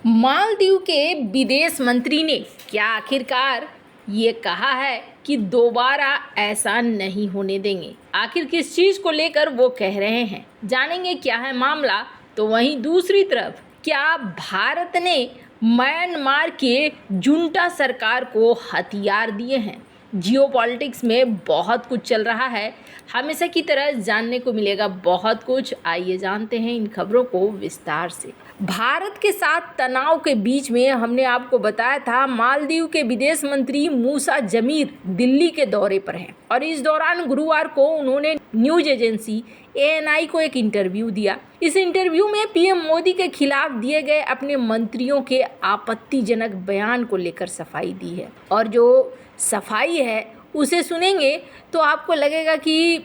मालदीव के विदेश मंत्री ने क्या आखिरकार ये कहा है कि दोबारा ऐसा नहीं होने देंगे। आखिर किस चीज को लेकर वो कह रहे हैं, जानेंगे क्या है मामला। तो वहीं दूसरी तरफ क्या भारत ने म्यांमार के जुंटा सरकार को हथियार दिए हैं। जियोपॉलिटिक्स में बहुत कुछ चल रहा है, हमेशा की तरह जानने को मिलेगा बहुत कुछ। आइए जानते हैं इन खबरों को विस्तार से। भारत के साथ तनाव के बीच में हमने आपको बताया था मालदीव के विदेश मंत्री मूसा जमीर दिल्ली के दौरे पर हैं और इस दौरान गुरुवार को उन्होंने न्यूज एजेंसी ANI को एक इंटरव्यू दिया। इस इंटरव्यू में पीएम मोदी के खिलाफ दिए गए अपने मंत्रियों के आपत्तिजनक बयान को लेकर सफाई दी है और जो सफाई है उसे सुनेंगे तो आपको लगेगा कि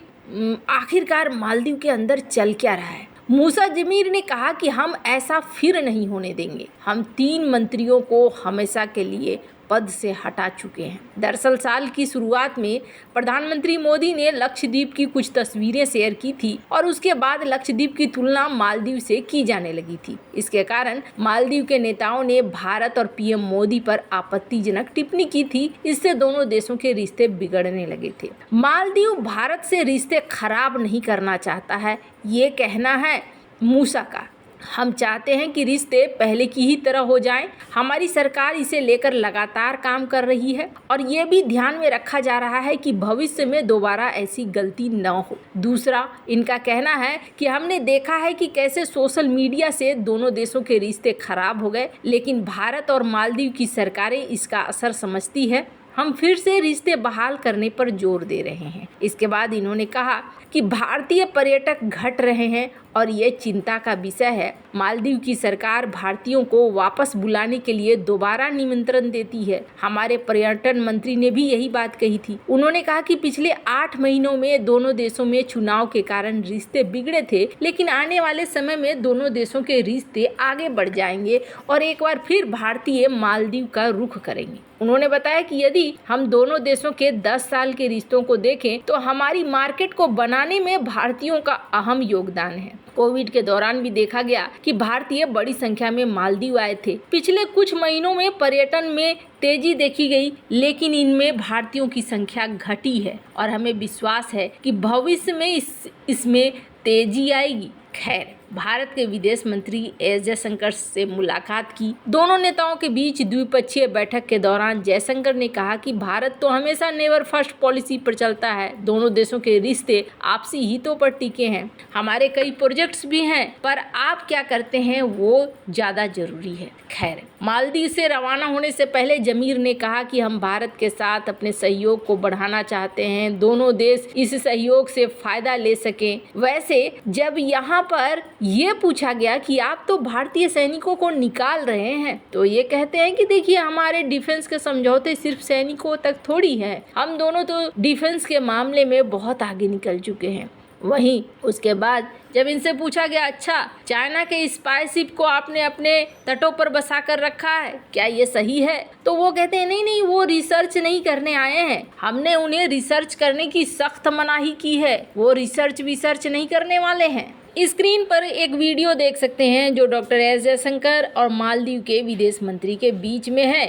आखिरकार मालदीव के अंदर चल क्या रहा है। मूसा जमीर ने कहा कि हम ऐसा फिर नहीं होने देंगे। हम 3 मंत्रियों को हमेशा के लिए पद से हटा चुके हैं। दरअसल साल की शुरुआत में प्रधानमंत्री मोदी ने लक्षद्वीप की कुछ तस्वीरें शेयर की थी और उसके बाद लक्षद्वीप की तुलना मालदीव से की जाने लगी थी। इसके कारण मालदीव के नेताओं ने भारत और पीएम मोदी पर आपत्तिजनक टिप्पणी की थी। इससे दोनों देशों के रिश्ते बिगड़ने लगे थे। मालदीव भारत से रिश्ते खराब नहीं करना चाहता है, ये कहना है मूसा का। हम चाहते हैं कि रिश्ते पहले की ही तरह हो जाएं। हमारी सरकार इसे लेकर लगातार काम कर रही है और ये भी ध्यान में रखा जा रहा है कि भविष्य में दोबारा ऐसी गलती न हो। दूसरा, इनका कहना है कि हमने देखा है कि कैसे सोशल मीडिया से दोनों देशों के रिश्ते खराब हो गए, लेकिन भारत और मालदीव की सरकारें इसका असर समझती है। हम फिर से रिश्ते बहाल करने पर जोर दे रहे हैं। इसके बाद इन्होंने कहा कि भारतीय पर्यटक घट रहे हैं और ये चिंता का विषय है। मालदीव की सरकार भारतीयों को वापस बुलाने के लिए दोबारा निमंत्रण देती है। हमारे पर्यटन मंत्री ने भी यही बात कही थी। उन्होंने कहा कि पिछले 8 महीनों में दोनों देशों में चुनाव के कारण रिश्ते बिगड़े थे, लेकिन आने वाले समय में दोनों देशों के रिश्ते आगे बढ़ जाएंगे और एक बार फिर भारतीय मालदीव का रुख करेंगे। उन्होंने बताया कि यदि हम दोनों देशों के 10 साल के रिश्तों को देखें तो हमारी मार्केट को बनाने में भारतीयों का अहम योगदान है। कोविड के दौरान भी देखा गया कि भारतीय बड़ी संख्या में मालदीव आए थे। पिछले कुछ महीनों में पर्यटन में तेजी देखी गई, लेकिन इनमें भारतीयों की संख्या घटी है और हमें विश्वास है कि भविष्य में इसमें तेजी आएगी। खैर, भारत के विदेश मंत्री एस जयशंकर से मुलाकात की। दोनों नेताओं के बीच द्विपक्षीय बैठक के दौरान जयशंकर ने कहा कि भारत तो हमेशा नेवर फर्स्ट पॉलिसी पर चलता है। दोनों देशों के रिश्ते आपसी हितों पर टिके हैं। हमारे कई प्रोजेक्ट्स भी हैं, पर आप क्या करते हैं वो ज़्यादा जरूरी है। खैर, मालदीव से रवाना होने से पहले जमीर ने कहा कि हम भारत के साथ अपने सहयोग को बढ़ाना चाहते हैं। दोनों देश इस सहयोग से फायदा ले सकें। वैसे जब यहाँ पर ये पूछा गया कि आप तो भारतीय सैनिकों को निकाल रहे हैं, तो ये कहते हैं कि देखिए हमारे डिफेंस के समझौते सिर्फ सैनिकों तक थोड़ी है, हम दोनों तो डिफेंस के मामले में बहुत आगे निकल चुके हैं। वहीं उसके बाद जब इनसे पूछा गया, अच्छा चाइना के स्पाई शिप को आपने अपने तटों पर बसा कर रखा है, क्या ये सही है? तो वो कहते हैं नहीं, वो रिसर्च नहीं करने आए हैं। हमने उन्हें रिसर्च करने की सख्त मनाही की है। वो रिसर्च नहीं करने वाले हैं। स्क्रीन पर एक वीडियो देख सकते हैं जो डॉक्टर एस जयशंकर और मालदीव के विदेश मंत्री के बीच में है।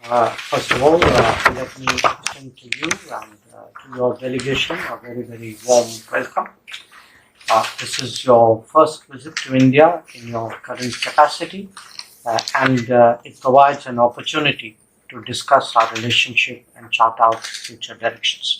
First of all, let me extend to you and to your delegation a very, very warm welcome. This is your first visit to India in your current capacity, and it provides an opportunity to discuss our relationship and chart out future directions.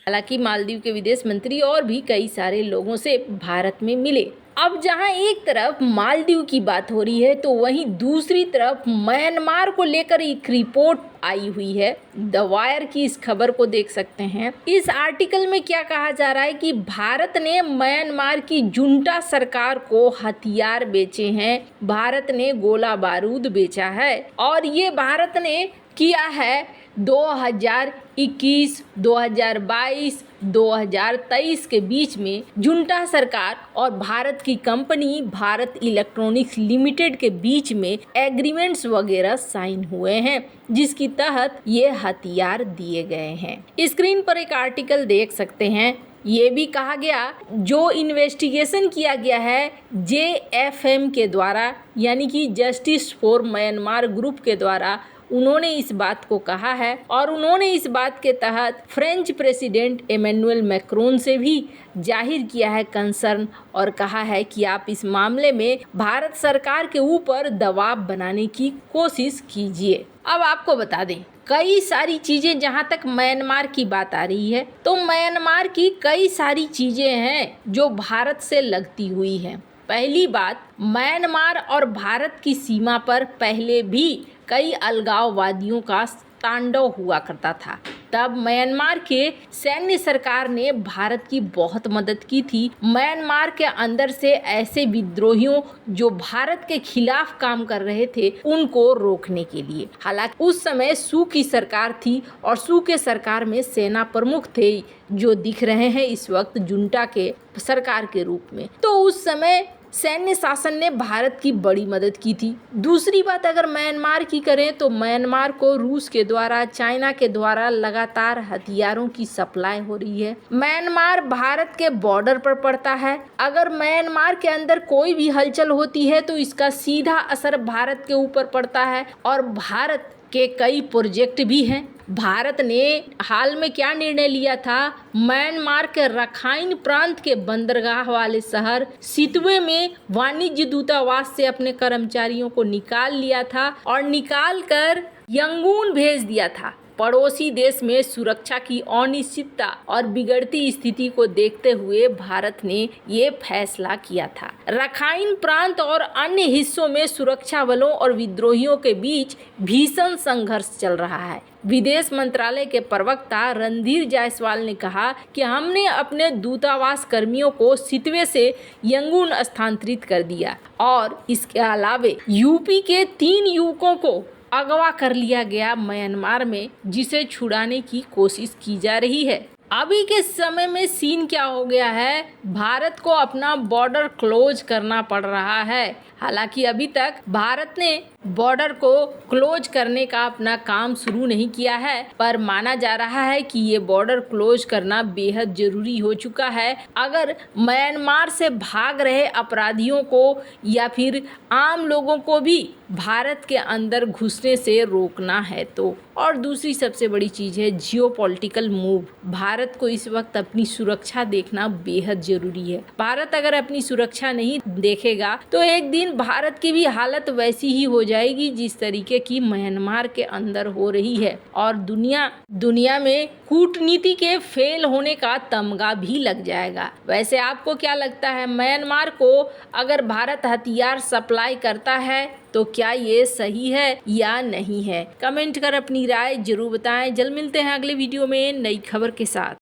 हालांकि मालदीव के विदेश मंत्री और भी कई सारे लोगों से भारत में मिले। अब जहां एक तरफ मालदीव की बात हो रही है तो वहीं दूसरी तरफ म्यांमार को लेकर एक रिपोर्ट आई हुई है। द वायर की इस खबर को देख सकते हैं। इस आर्टिकल में क्या कहा जा रहा है कि भारत ने म्यांमार की जुंटा सरकार को हथियार बेचे हैं। भारत ने गोला बारूद बेचा है और ये भारत ने किया है 2021, 2022, 2023 के बीच में। जुंटा सरकार और भारत की कंपनी भारत इलेक्ट्रॉनिक्स लिमिटेड के बीच में एग्रीमेंट्स वगैरह साइन हुए हैं, जिसकी तहत ये हथियार दिए गए हैं। स्क्रीन पर एक आर्टिकल देख सकते हैं ये भी कहा गया जो इन्वेस्टिगेशन किया गया है JFM के द्वारा यानी कि जस्टिस फॉर म्यांमार ग्रुप के द्वारा, उन्होंने इस बात को कहा है और उन्होंने इस बात के तहत फ्रेंच प्रेसिडेंट इमैनुअल मैक्रोन से भी जाहिर किया है कंसर्न और कहा है कि आप इस मामले में भारत सरकार के ऊपर दबाव बनाने की कोशिश कीजिए। अब आपको बता दें कई सारी चीज़ें, जहाँ तक म्यांमार की बात आ रही है तो म्यांमार की कई सारी चीज़ें हैं जो भारत से लगती हुई हैं। पहली बात, म्यांमार और भारत की सीमा पर पहले भी कई अलगाववादियों का तांडव हुआ करता था। तब म्यांमार के सैन्य सरकार ने भारत की बहुत मदद की थी म्यांमार के अंदर से ऐसे विद्रोहियों जो भारत के खिलाफ काम कर रहे थे उनको रोकने के लिए। हालांकि उस समय सू की सरकार थी और सू के सरकार में सेना प्रमुख थे जो दिख रहे हैं इस वक्त जुंटा के सरकार के रूप में। तो उस समय सैन्य शासन ने भारत की बड़ी मदद की थी। दूसरी बात अगर म्यांमार की करें तो म्यांमार को रूस के द्वारा, चाइना के द्वारा लगातार हथियारों की सप्लाई हो रही है। म्यांमार भारत के बॉर्डर पर पड़ता है। अगर म्यांमार के अंदर कोई भी हलचल होती है तो इसका सीधा असर भारत के ऊपर पड़ता है और भारत के कई प्रोजेक्ट भी हैं। भारत ने हाल में क्या निर्णय लिया था, म्यांमार के रखाइन प्रांत के बंदरगाह वाले शहर सितवे में वाणिज्य दूतावास से अपने कर्मचारियों को निकाल लिया था और निकाल कर यंगून भेज दिया था। पड़ोसी देश में सुरक्षा की अनिश्चितता और बिगड़ती स्थिति को देखते हुए भारत ने ये फैसला किया था। रखाइन प्रांत और अन्य हिस्सों में सुरक्षा बलों और विद्रोहियों के बीच भीषण संघर्ष चल रहा है। विदेश मंत्रालय के प्रवक्ता रणधीर जायसवाल ने कहा कि हमने अपने दूतावास कर्मियों को सितवे से यंगून स्थानांतरित कर दिया और इसके अलावे यूपी के 3 युवकों को अगवा कर लिया गया म्यांमार में, जिसे छुड़ाने की कोशिश की जा रही है। अभी के समय में सीन क्या हो गया है, भारत को अपना बॉर्डर क्लोज करना पड़ रहा है। हालांकि अभी तक भारत ने बॉर्डर को क्लोज करने का अपना काम शुरू नहीं किया है, पर माना जा रहा है कि ये बॉर्डर क्लोज करना बेहद जरूरी हो चुका है अगर म्यांमार से भाग रहे अपराधियों को या फिर आम लोगों को भी भारत के अंदर घुसने से रोकना है तो। और दूसरी सबसे बड़ी चीज़ है जियोपॉलिटिकल मूव। भारत को इस वक्त अपनी सुरक्षा देखना बेहद जरूरी है। भारत अगर अपनी सुरक्षा नहीं देखेगा तो एक दिन भारत की भी हालत वैसी ही हो जाएगी जिस तरीके की म्यांमार के अंदर हो रही है और दुनिया में कूटनीति के फेल होने का तमगा भी लग जाएगा। वैसे आपको क्या लगता है, म्यांमार को अगर भारत हथियार सप्लाई करता है तो क्या ये सही है या नहीं है? कमेंट कर अपनी राय जरूर बताएं। जल्द मिलते हैं अगले वीडियो में नई खबर के साथ।